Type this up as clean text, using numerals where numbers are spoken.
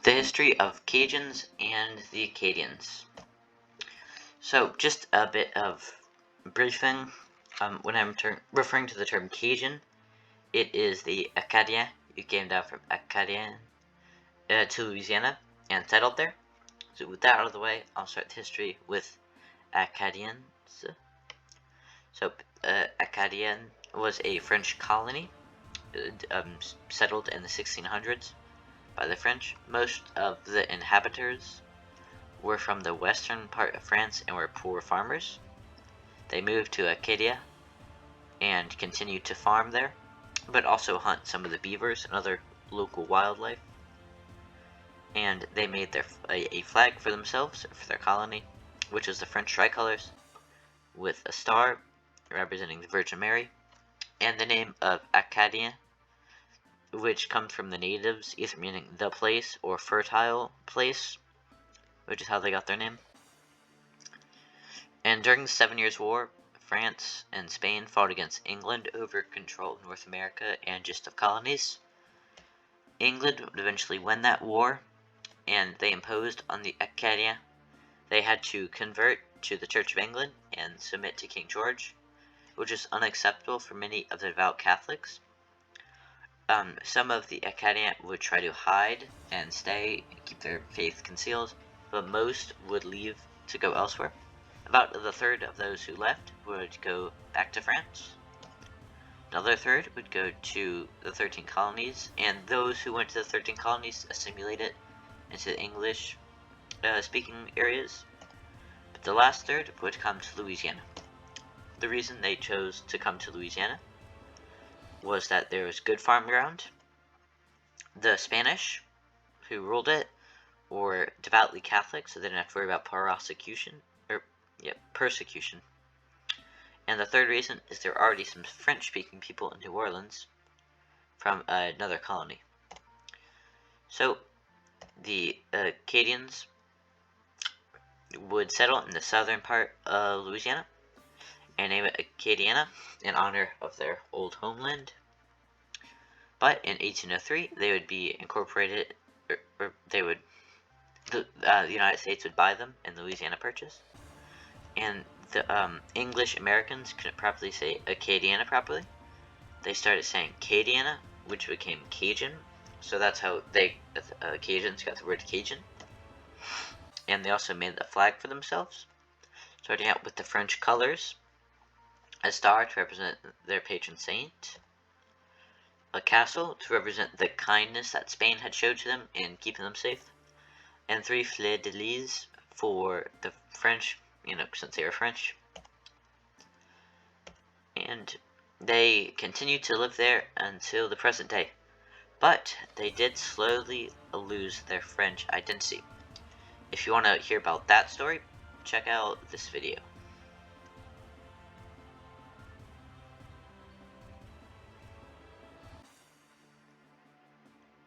The history of Cajuns and the Acadians. So, just a bit of briefing. When I'm referring to the term Cajun, it is the Acadiens who came down from Acadian to Louisiana and settled there. So, with that out of the way, I'll start the history with Acadians. So, Acadien was a French colony settled in the 1600s by the French. Most of the inhabitants were from the western part of France and were poor farmers. They moved to Acadia and continued to farm there, but also hunt some of the beavers and other local wildlife. And they made a flag for themselves, for their colony, which is the French tricolors, with a star representing the Virgin Mary, and the name of Acadien, which comes from the natives, either meaning the place or fertile place, which is how they got their name. And during the 7 Years' War, France and Spain fought against England over control of North America and just of colonies. England would eventually win that war, and they imposed on the Acadians they had to convert to the Church of England and submit to King George, which is unacceptable for many of the devout Catholics. Some of the Acadians would try to hide and stay and keep their faith concealed, but most would leave to go elsewhere. About a third of those who left would go back to France. Another third would go to the 13 colonies, and those who went to the 13 colonies assimilated into the English speaking areas. But the last third would come to Louisiana. The reason they chose to come to Louisiana was that there was good farm ground. The Spanish who ruled it were devoutly Catholic, so they didn't have to worry about persecution. And the third reason is there were already some French-speaking people in New Orleans from another colony. So the Acadians would settle in the southern part of Louisiana and name it Acadiana in honor of their old homeland. But in 1803, they would be incorporated, or the United States would buy them in the Louisiana Purchase. And the English Americans couldn't properly say Acadiana properly. They started saying Cadiana, which became Cajun. So that's how Cajuns got the word Cajun. And they also made the flag for themselves, starting out with the French colors, a star to represent their patron saint, a castle to represent the kindness that Spain had showed to them in keeping them safe, and 3 fleurs-de-lis for the French, since they were French. And they continued to live there until the present day, but they did slowly lose their French identity. If you want to hear about that story, check out this video.